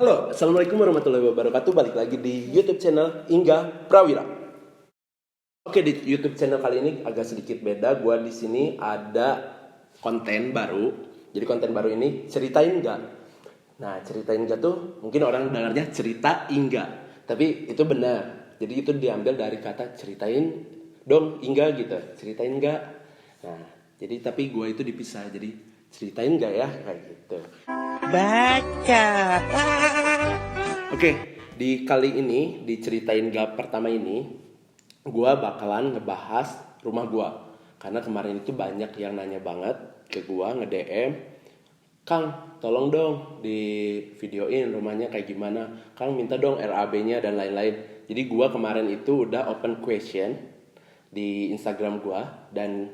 Halo, Assalamualaikum warahmatullahi wabarakatuh. Balik lagi di YouTube channel Ingga Prawira. Oke, di YouTube channel kali ini agak sedikit beda. Gua di sini ada konten baru. Jadi konten baru ini ceritain nggak. Nah, ceritain nggak tuh mungkin orang dengarnya cerita Ingga, tapi itu benar. Jadi itu diambil dari kata ceritain dong Ingga gitu. Ceritain nggak. Nah, jadi tapi gua itu dipisah. Jadi ceritain nggak ya kayak gitu. Baca. Oke, di kali ini, diceritain gap pertama ini, gua bakalan ngebahas rumah gua. Karena kemarin itu banyak yang nanya banget ke gua, nge-DM, Kang, tolong dong di videoin rumahnya kayak gimana. Kang, minta dong RAB-nya dan lain-lain. Jadi gua kemarin itu udah open question di Instagram gua dan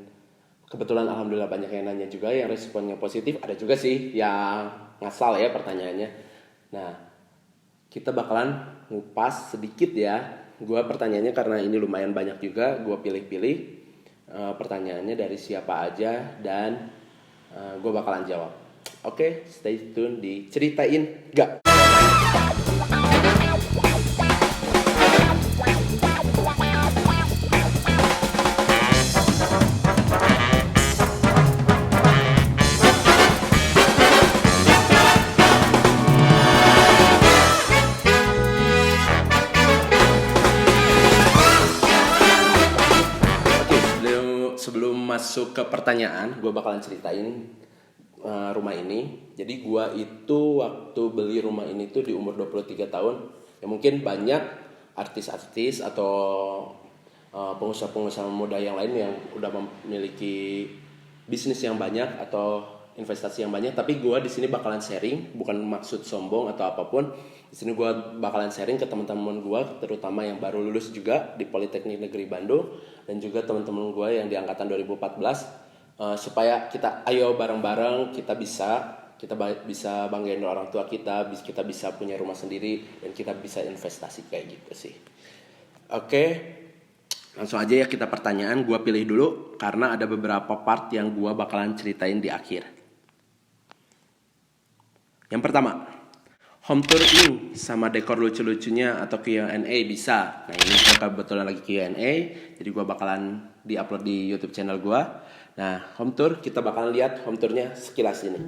kebetulan alhamdulillah banyak yang nanya juga, yang responnya positif, ada juga sih yang ngasal ya pertanyaannya. Nah, kita bakalan ngupas sedikit ya. Gua pertanyaannya karena ini lumayan banyak juga, gua pilih-pilih pertanyaannya dari siapa aja dan gua bakalan jawab. Oke, stay tune di ceritain gak. Oke, sebelum masuk ke pertanyaan, gue bakalan ceritain rumah ini. Jadi gue itu waktu beli rumah ini tuh di umur 23 tahun. Ya mungkin banyak artis-artis atau pengusaha-pengusaha muda yang lain yang udah memiliki bisnis yang banyak atau investasi yang banyak. Tapi gue di sini bakalan sharing, bukan maksud sombong atau apapun. Di sini gue bakalan sharing ke teman-teman gue, terutama yang baru lulus juga di Politeknik Negeri Bandung dan juga teman-teman gue yang di angkatan 2014. Supaya kita ayo bareng-bareng kita bisa banggain orang tua kita bisa punya rumah sendiri dan kita bisa investasi kayak gitu sih. Oke, langsung aja ya kita pertanyaan. Gua pilih dulu karena ada beberapa part yang gua bakalan ceritain di akhir. Yang pertama, home tour ini sama dekor lucu-lucunya atau Q&A bisa. Nah ini kebetulan lagi Q&A, jadi gua bakalan di-upload di YouTube channel gua. Nah, home tour kita bakalan lihat home tournya sekilas ini.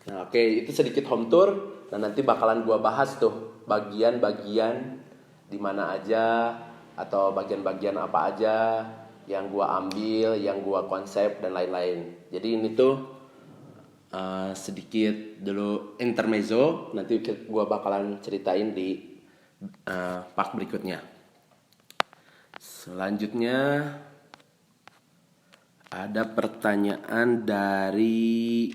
Nah, oke, itu sedikit home tour. Nah, nanti bakalan gua bahas tuh bagian-bagian di mana aja atau bagian-bagian apa aja yang gua ambil, yang gua konsep dan lain-lain. Jadi ini tuh sedikit dulu intermezzo. Nanti gua bakalan ceritain di part berikutnya. Selanjutnya ada pertanyaan dari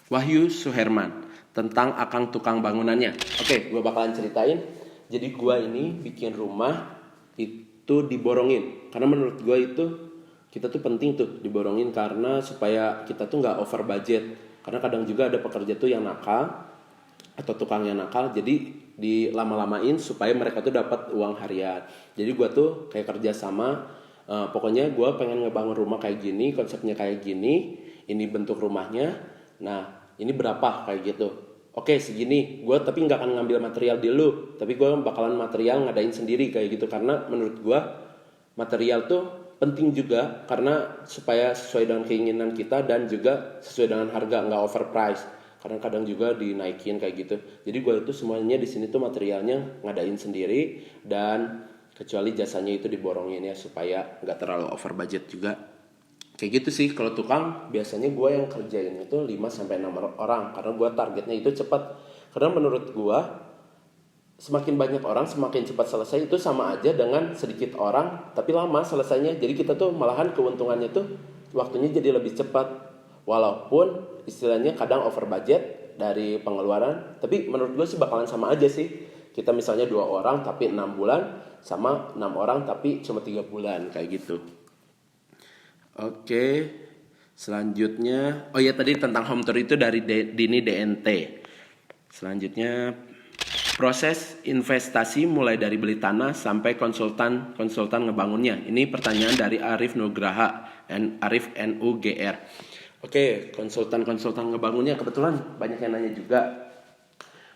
Wahyu Suherman tentang akang tukang bangunannya. Oke, gue bakalan ceritain. Jadi gue ini bikin rumah itu diborongin. Karena menurut gue itu kita tuh penting tuh diborongin karena supaya kita tuh nggak over budget. Karena kadang juga ada pekerja tuh yang nakal atau tukang yang nakal. Jadi dilama-lamain supaya mereka tuh dapat uang harian. Jadi gue tuh kayak kerja sama. Pokoknya gue pengen ngebangun rumah kayak gini, konsepnya kayak gini. Ini bentuk rumahnya. Nah, ini berapa kayak gitu. Oke, segini. Gue tapi nggak akan ngambil material di lu, tapi gue bakalan material ngadain sendiri kayak gitu. Karena menurut gue material tuh penting juga karena supaya sesuai dengan keinginan kita dan juga sesuai dengan harga, nggak overprice. Karena kadang juga dinaikin kayak gitu. Jadi gue itu semuanya di sini tuh materialnya ngadain sendiri dan kecuali jasanya itu diborongin ya supaya nggak terlalu over budget juga. Kayak gitu sih. Kalau tukang biasanya gue yang kerjain itu 5-6 orang karena gue targetnya itu cepat. Karena menurut gue semakin banyak orang semakin cepat selesai itu sama aja dengan sedikit orang tapi lama selesainya. Jadi kita tuh malahan keuntungannya tuh waktunya jadi lebih cepat. Walaupun istilahnya kadang over budget dari pengeluaran, tapi menurut gue sih bakalan sama aja sih. Kita misalnya 2 orang tapi 6 bulan sama 6 orang tapi cuma 3 bulan kayak gitu. Oke, selanjutnya, oh ya tadi tentang home tour itu dari Dini DNT. Selanjutnya, proses investasi mulai dari beli tanah sampai konsultan ngebangunnya. Ini pertanyaan dari Arif Nugraha, Arif NUGR. Oke, konsultan ngebangunnya kebetulan banyak yang nanya juga.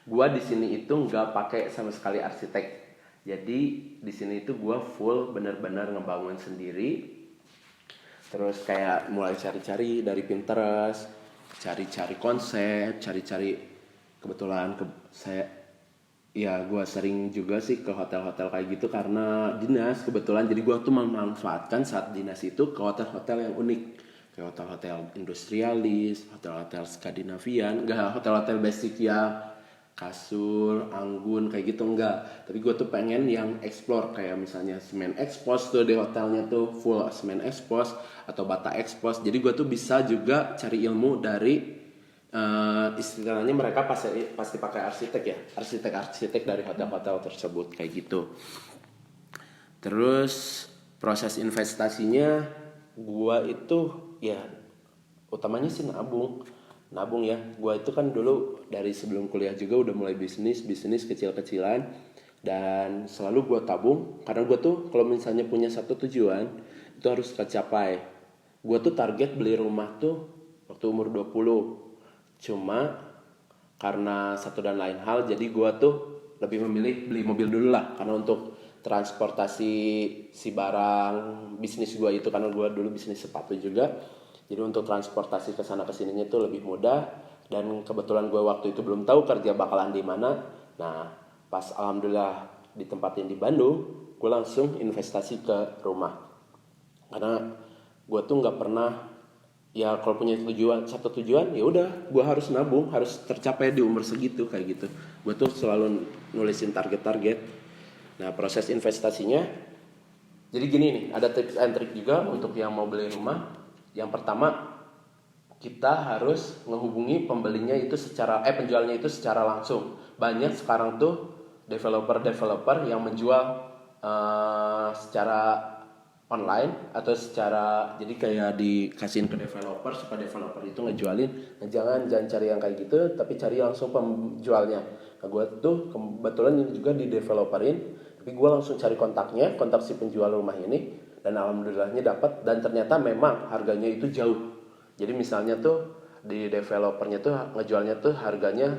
Gua di sini itu nggak pakai sama sekali arsitek. Jadi di sini itu gua full benar-benar ngebangun sendiri. Terus kayak mulai cari-cari dari Pinterest, cari-cari konsep, cari-cari kebetulan gue sering juga sih ke hotel-hotel kayak gitu karena dinas kebetulan. Jadi gue tuh memanfaatkan saat dinas itu ke hotel-hotel yang unik, kayak hotel-hotel industrialis, hotel-hotel Skandinavian, enggak hotel-hotel basic ya kasur, anggun kayak gitu enggak. Tapi gue tuh pengen yang explore kayak misalnya semen expose tuh di hotelnya tuh full semen expose atau bata expose. Jadi gue tuh bisa juga cari ilmu dari istilahnya mereka pasti pakai arsitek ya, arsitek dari hotel-hotel tersebut kayak gitu. Terus proses investasinya gue itu ya utamanya sih nabung ya. Gue itu kan dulu dari sebelum kuliah juga udah mulai bisnis kecil-kecilan dan selalu gue tabung karena gue tuh kalau misalnya punya satu tujuan itu harus tercapai. Gue tuh target beli rumah tuh waktu umur 20. Cuma karena satu dan lain hal jadi gue tuh lebih memilih beli mobil dulu lah karena untuk transportasi si barang bisnis gue itu karena gue dulu bisnis sepatu juga. Jadi untuk transportasi ke sana ke sininya itu lebih mudah dan kebetulan gue waktu itu belum tahu kerja bakalan di mana. Nah, pas alhamdulillah ditempatin di Bandung, gue langsung investasi ke rumah. Karena gue tuh nggak pernah ya kalau punya satu tujuan ya udah gue harus nabung, harus tercapai di umur segitu kayak gitu. Gue tuh selalu nulisin target-target. Nah, proses investasinya jadi gini nih, ada tips and trick juga untuk yang mau beli rumah. Yang pertama, kita harus menghubungi pembelinya itu penjualnya itu secara langsung. Banyak sekarang tuh developer yang menjual secara online atau secara jadi kayak dikasihin ke developer supaya developer itu ngejualin. Nah, jangan cari yang kayak gitu, tapi cari langsung penjualnya. Nah, gue tuh kebetulan ini juga di developerin, tapi gue langsung cari kontak si penjual rumah ini. Dan alhamdulillahnya dapat dan ternyata memang harganya itu jauh. Jadi misalnya tuh di developernya tuh ngejualnya tuh harganya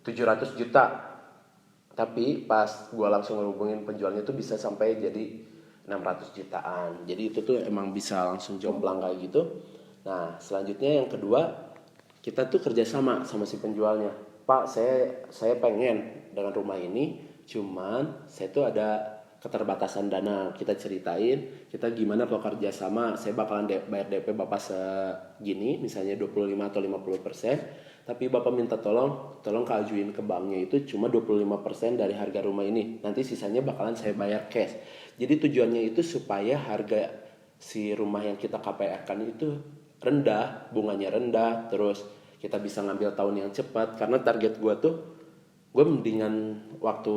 700 juta. Tapi pas gue langsung ngehubungin penjualnya tuh bisa sampai jadi 600 jutaan. Jadi itu tuh emang bisa langsung jomplang kayak gitu. Nah, selanjutnya yang kedua kita tuh kerjasama sama si penjualnya. Pak, saya pengen dengan rumah ini, cuman saya tuh ada keterbatasan dana. Kita ceritain kita gimana kalau kerjasama, saya bakalan bayar DP bapak segini, misalnya 25 atau 50%, tapi bapak minta tolong keajuin ke banknya itu cuma 25% dari harga rumah ini, nanti sisanya bakalan saya bayar cash. Jadi tujuannya itu supaya harga si rumah yang kita KPR kan itu rendah, bunganya rendah, terus kita bisa ngambil tahun yang cepat. Karena target gue mendingan waktu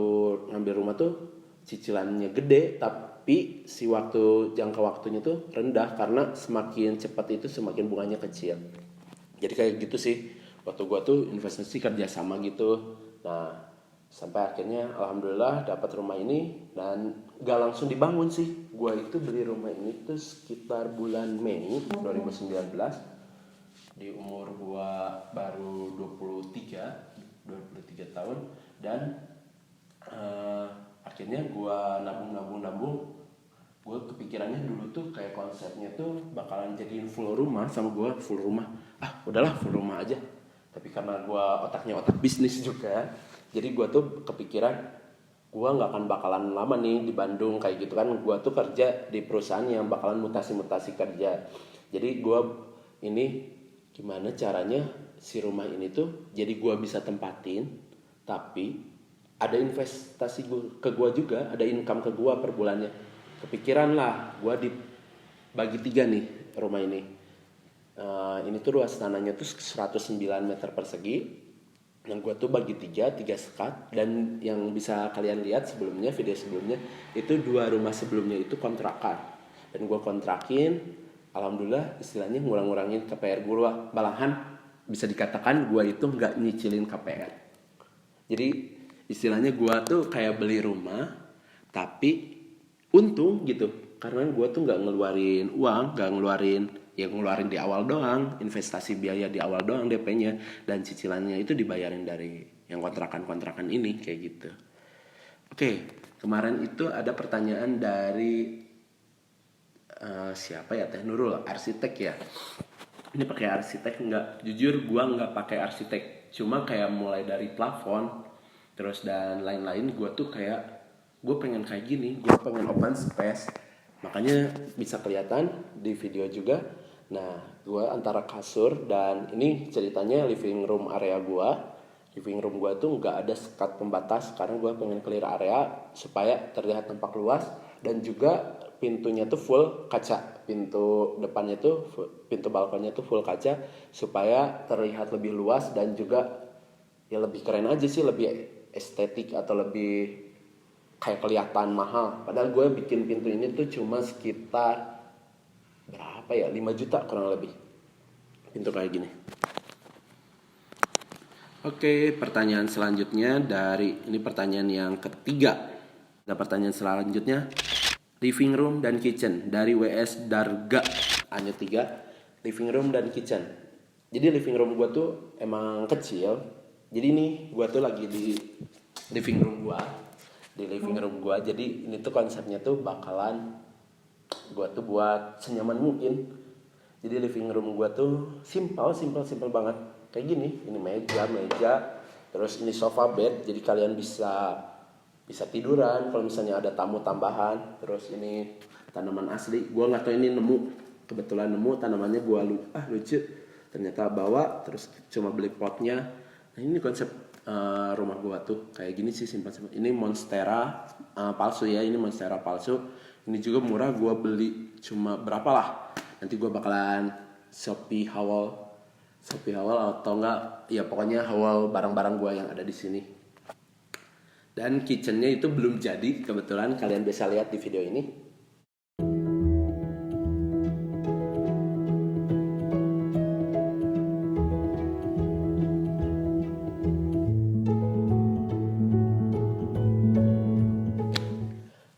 ngambil rumah tuh cicilannya gede tapi si jangka waktunya tuh rendah, karena semakin cepat itu semakin bunganya kecil. Jadi kayak gitu sih waktu gue tuh investasi kerjasama gitu. Nah sampai akhirnya alhamdulillah dapat rumah ini, dan gak langsung dibangun sih. Gue itu beli rumah ini tuh sekitar bulan Mei 2019, di umur gue baru 23 tahun. Dan akhirnya gue nabung. Gue kepikirannya dulu tuh kayak konsepnya tuh bakalan jadiin full rumah sama gue, full rumah. Udahlah full rumah aja. Tapi karena gue otaknya otak bisnis juga, jadi gue tuh kepikiran gue nggak akan bakalan lama nih di Bandung kayak gitu kan. Gue tuh kerja di perusahaan yang bakalan mutasi kerja. Jadi gue ini gimana caranya si rumah ini tuh jadi gue bisa tempatin, tapi ada investasi ke gue juga, ada income ke gue per bulannya. Kepikiran lah gue dibagi 3 nih rumah ini. Ini tuh luas tanahnya tuh 109 meter persegi, yang gue tuh bagi 3 sekat. Dan yang bisa kalian lihat sebelumnya, video sebelumnya, itu 2 rumah sebelumnya itu kontrakan, dan gue kontrakin. Alhamdulillah istilahnya ngurang-ngurangin KPR gue. Malahan bisa dikatakan gue itu gak nyicilin KPR. Jadi istilahnya gue tuh kayak beli rumah tapi untung gitu, karena gue tuh gak ngeluarin uang, gak ngeluarin di awal doang, investasi biaya di awal doang DP-nya, dan cicilannya itu dibayarin dari yang kontrakan ini kayak gitu. Oke, kemarin itu ada pertanyaan dari siapa ya, Teh Nurul, arsitek ya. Ini pakai arsitek enggak? Jujur gue nggak pakai arsitek, cuma kayak mulai dari plafon terus dan lain-lain. Gue pengen kayak gini, gue pengen open space, makanya bisa kelihatan di video juga. Nah gue antara kasur, dan ini ceritanya living room area gue. Living room gue tuh nggak ada sekat pembatas karena gue pengen clear area supaya terlihat tampak luas, dan juga pintunya tuh full kaca. Pintu depannya tuh, pintu balkonnya tuh full kaca supaya terlihat lebih luas, dan juga ya lebih keren aja sih, lebih estetik atau lebih kayak kelihatan mahal. Padahal gue bikin pintu ini tuh cuma sekitar berapa ya, 5 juta kurang lebih, pintu kayak gini. Oke, pertanyaan selanjutnya ini pertanyaan yang ketiga. Nah, pertanyaan selanjutnya, living room dan kitchen dari WS Darga, hanya 3, living room dan kitchen. Jadi living room gue tuh emang kecil. Jadi nih gue tuh lagi di living room gue. Jadi ini tuh konsepnya tuh bakalan gue tuh buat senyaman mungkin. Jadi living room gue tuh simple banget kayak gini. Ini meja, terus ini sofa bed, jadi kalian bisa tiduran kalau misalnya ada tamu tambahan. Terus ini tanaman asli, gue nggak tahu ini kebetulan nemu tanamannya, gue lucu ternyata bawa, terus cuma beli potnya. Nah ini konsep rumah gue tuh kayak gini sih, simple. Ini monstera palsu ya, ini monstera palsu. Ini juga murah, gue beli cuma berapa lah, nanti gue bakalan Shopee haul atau enggak ya, pokoknya haul barang-barang gue yang ada di sini. Dan kitchennya itu belum jadi, kebetulan kalian bisa lihat di video ini.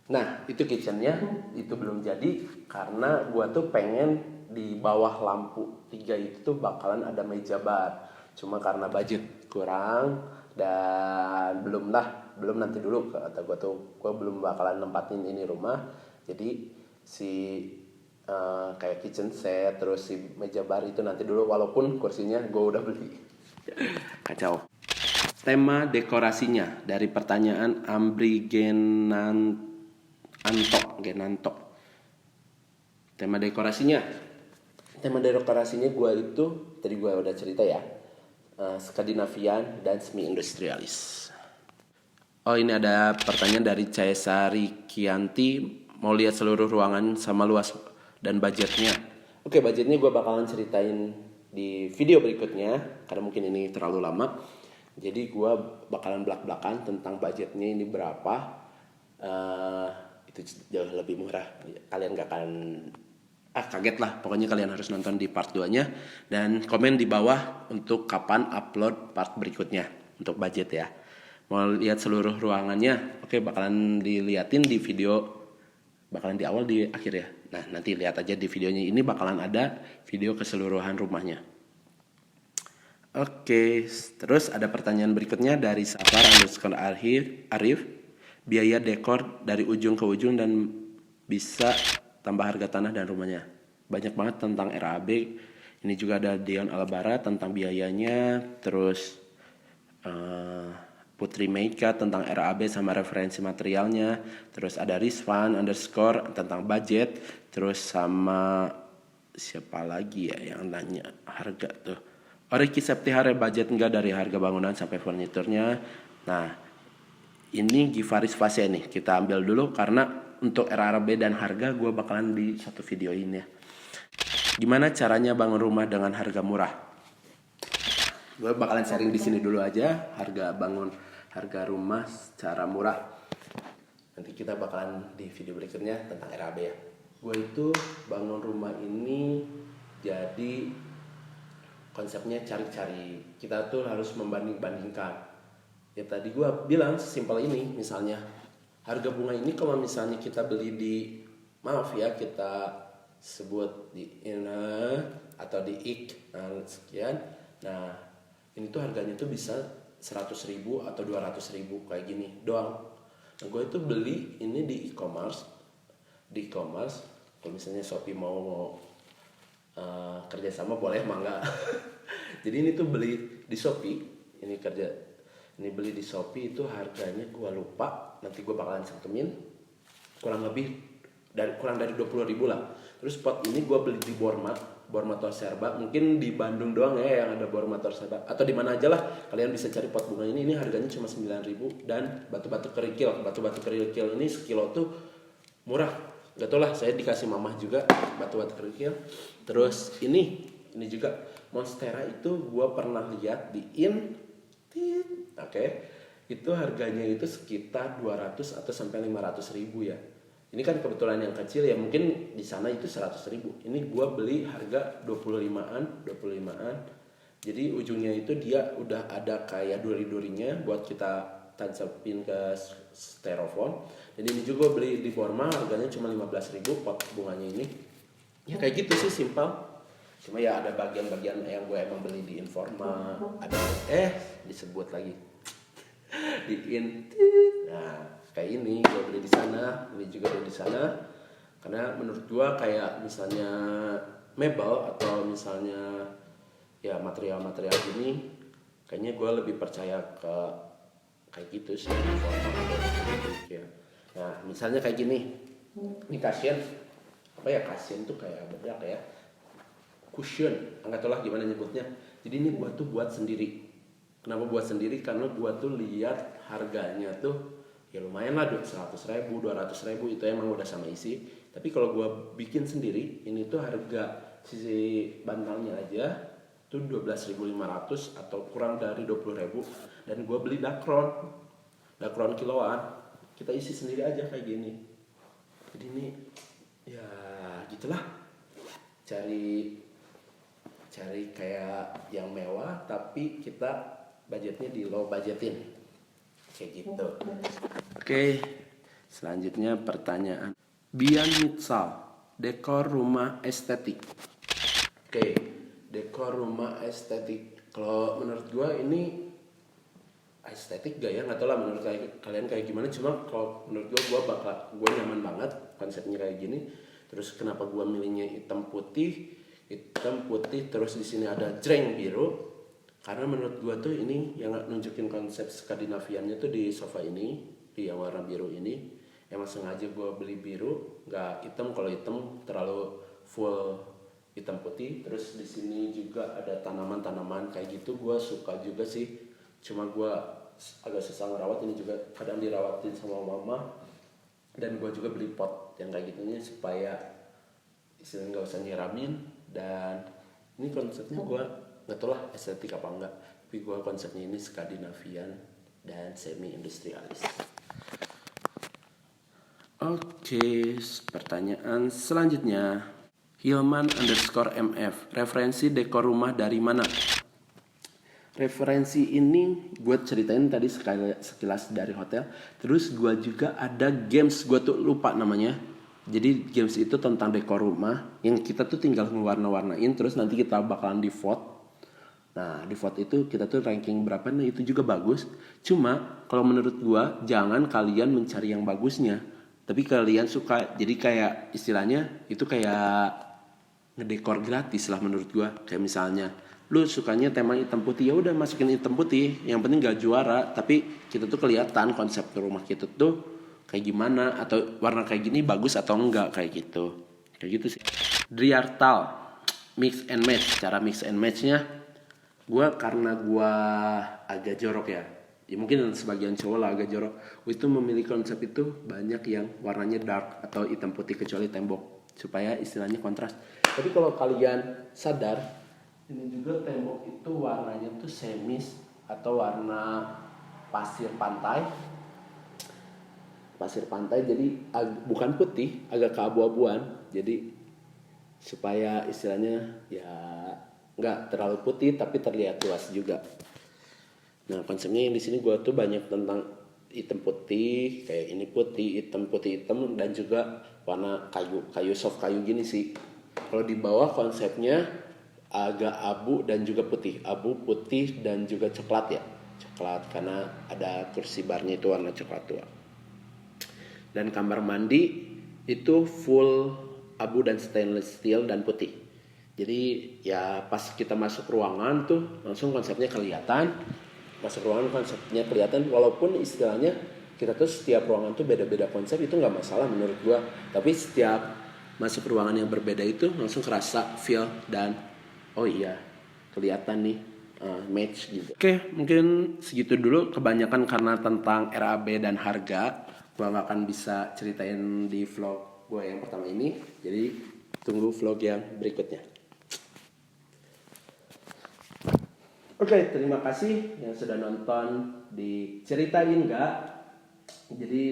Nah itu kitchennya itu belum jadi, karena gue tuh pengen di bawah lampu 3 itu tuh bakalan ada meja bar. Cuma karena budget kurang dan belum, nanti dulu kata gue tuh, gue belum bakalan nempatin ini rumah. Jadi si kayak kitchen set, terus si meja bar itu nanti dulu, walaupun kursinya gue udah beli. Kacau. Tema dekorasinya dari pertanyaan Ambri Genanto. Tema dekorasinya gue itu tadi gue udah cerita ya, Skandinavian dan semi industrialis. Oh, ini ada pertanyaan dari Caesari Kianti, mau lihat seluruh ruangan sama luas dan budgetnya. Oke, budgetnya gue bakalan ceritain di video berikutnya karena mungkin ini terlalu lama. Jadi gue bakalan belak-belakan tentang budgetnya ini berapa. Itu jauh lebih murah. Kalian gak akan kaget lah. Pokoknya kalian harus nonton di part 2-nya. Dan komen di bawah untuk kapan upload part berikutnya untuk budget ya. Mau lihat seluruh ruangannya, oke, bakalan diliatin di video, bakalan di awal di akhir ya. Nah, nanti lihat aja di videonya, ini bakalan ada video keseluruhan rumahnya. Oke, terus ada pertanyaan berikutnya dari Safar_Arif. Biaya dekor dari ujung ke ujung dan bisa tambah harga tanah dan rumahnya. Banyak banget tentang RAB. Ini juga ada Dion Albara tentang biayanya. Terus Putri Meika tentang RAB sama referensi materialnya. Terus ada Rizwan_ tentang budget. Terus sama siapa lagi ya yang nanya harga tuh. Ricky Septihare, budget enggak dari harga bangunan sampai furniturnya. Nah, ini Givaris Fase nih, kita ambil dulu karena untuk RAB dan harga gue bakalan di satu video ini ya. Gimana caranya bangun rumah dengan harga murah? Gue bakalan sharing di sini dulu aja harga rumah secara murah. Nanti kita bakalan di video berikutnya tentang RAB ya. Gue itu bangun rumah ini jadi konsepnya cari-cari. Kita tuh harus membanding-bandingkan. Ya tadi gue bilang sesimpel ini, misalnya harga bunga ini kalau misalnya kita beli di, maaf ya kita sebut di INA atau di IK sekian. Nah, ini tuh harganya tuh bisa 100.000 atau 200.000 kayak gini doang. Nah, gue itu beli ini di e-commerce. Kalau misalnya Shopee mau kerjasama boleh, mangga. Jadi ini tuh beli di Shopee, ini beli di Shopee itu harganya gue lupa, nanti gue bakalan cantumin, kurang dari 20.000 lah. Terus pot ini gue beli di Borma Torserba, mungkin di Bandung doang ya yang ada Borma Torserba, atau di mana aja lah kalian bisa cari pot bunga ini harganya cuma 9.000. Dan batu-batu kerikil ini sekilo tuh murah. Gak tau lah, saya dikasih mamah juga batu-batu kerikil. Terus ini juga Monstera itu gue pernah lihat di oke, itu harganya itu sekitar 200 atau sampai 500.000 ya. Ini kan kebetulan yang kecil ya, mungkin di sana itu 100.000. Ini gue beli harga 25an. Jadi ujungnya itu dia udah ada kayak duri-durinya buat kita tancapin ke styrofoam. Jadi ini juga beli di Borma, harganya cuma 15.000 pot bunganya ini. Ya kayak gitu sih, simpel. Cuma ya ada bagian-bagian yang gue emang beli di Informa, ada disebut lagi di Nah, kayak ini gue beli di sana, ini juga beli di sana. Karena menurut gue kayak misalnya mebel atau misalnya ya material-material gini, kayaknya gue lebih percaya ke kayak gitu sih, Informa atau ya. Nah, misalnya kayak gini. Ini cushion. Apa ya, cushion tuh kayak bedak ya. Cushion, enggak tahu lah gimana nyebutnya. Jadi ini gua tuh buat sendiri. Kenapa buat sendiri? Karena gua tuh lihat harganya tuh ya lumayan lah, 100.000, 200.000 itu emang udah sama isi. Tapi kalau gua bikin sendiri, ini tuh harga sisi bantalnya aja tuh 12.500 atau kurang dari 20.000. Dan gua beli dakron kiloan. Kita isi sendiri aja kayak gini. Jadi ini ya gitulah, cari kayak yang mewah tapi kita budgetnya di low budgetin kayak gitu. Oke, selanjutnya pertanyaan Bian Mitsal, dekor rumah estetik. Oke, dekor rumah estetik, kalau menurut gua ini estetik gak ya, nggak tau lah menurut kalian kayak gimana. Cuma kalau menurut gue nyaman banget konsepnya kayak gini. Terus kenapa gua milihnya hitam putih terus di sini ada jreng biru, karena menurut gua tuh ini yang nunjukin konsep Skandinaviannya tuh di sofa ini, di yang warna biru ini. Emang sengaja gua beli biru, nggak hitam. Kalau hitam terlalu full hitam putih. Terus di sini juga ada tanaman-tanaman kayak gitu, gua suka juga sih. Cuma gua agak susah ngerawat, ini juga kadang dirawatin sama mama. Dan gua juga beli pot yang kayak gitunya supaya istilahnya nggak usah nyiramin. Dan ini konsepnya gue nggak tahu lah estetik apa enggak, tapi gue konsepnya ini Skandinavian dan semi industrialis. Oke, pertanyaan selanjutnya, Hilman_MF, referensi dekor rumah dari mana? Referensi ini gue ceritain tadi sekilas dari hotel. Terus gue juga ada games, gue tuh lupa namanya. Jadi games itu tentang dekor rumah yang kita tuh tinggal ngewarna-warnain, terus nanti kita bakalan di vote. Nah di vote itu kita tuh ranking berapa, nah itu juga bagus. Cuma kalau menurut gua jangan kalian mencari yang bagusnya, tapi kalian suka, jadi kayak istilahnya itu kayak ngedekor gratis lah menurut gua. Kayak misalnya lu sukanya tema hitam putih, ya udah masukin hitam putih, yang penting gak juara, tapi kita tuh kelihatan konsep rumah kita tuh kayak gimana, atau warna kayak gini bagus atau enggak, kayak gitu sih. Driartal, mix and match. Cara mix and matchnya, karena gue agak jorok ya mungkin sebagian cowok lah agak jorok, itu memilih konsep itu banyak yang warnanya dark atau hitam putih kecuali tembok, supaya istilahnya kontras. Tapi kalau kalian sadar, ini juga tembok itu warnanya tuh semis atau warna pasir pantai, jadi bukan putih, agak keabu-abuan. Jadi supaya istilahnya ya nggak terlalu putih tapi terlihat luas juga. Nah konsepnya yang di sini gue tuh banyak tentang hitam putih, kayak ini putih hitam, dan juga warna kayu soft kayu gini sih. Kalau di bawah konsepnya agak abu dan juga putih, abu putih dan juga coklat karena ada kursi barnya itu warna coklat tua. Dan kamar mandi itu full abu dan stainless steel dan putih. Jadi ya pas kita masuk ruangan tuh langsung konsepnya kelihatan. Walaupun istilahnya kita tuh setiap ruangan tuh beda-beda konsep, itu nggak masalah menurut gua. Tapi setiap masuk ruangan yang berbeda itu langsung kerasa feel dan oh iya kelihatan nih match gitu. Oke, mungkin segitu dulu. Kebanyakan karena tentang RAB dan harga, gue gak akan bisa ceritain di vlog gue yang pertama ini. Jadi tunggu vlog yang berikutnya. Oke, terima kasih yang sudah nonton di Ceritain Gak. Jadi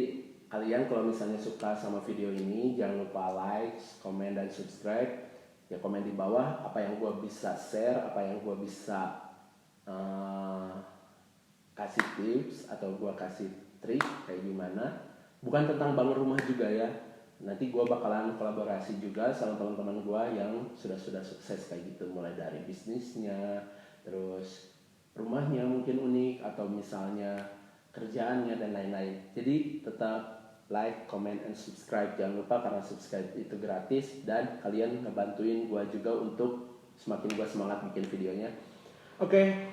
kalian kalau misalnya suka sama video ini, jangan lupa like, komen, dan subscribe. Ya komen di bawah apa yang gue bisa share, apa yang gue bisa kasih tips atau gue kasih trik kayak gimana. Bukan tentang bangun rumah juga ya. Nanti gue bakalan kolaborasi juga sama teman-teman gue yang sudah sukses kayak gitu, mulai dari bisnisnya, terus rumahnya mungkin unik, atau misalnya kerjaannya dan lain-lain. Jadi tetap like, comment, and subscribe. Jangan lupa, karena subscribe itu gratis dan kalian ngebantuin gue juga untuk semakin gue semangat bikin videonya. Oke,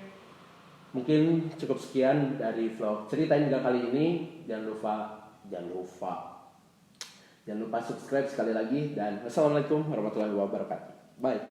mungkin cukup sekian dari vlog Ceritain Gak kali ini. Jangan lupa subscribe sekali lagi, dan wassalamualaikum warahmatullahi wabarakatuh. Bye.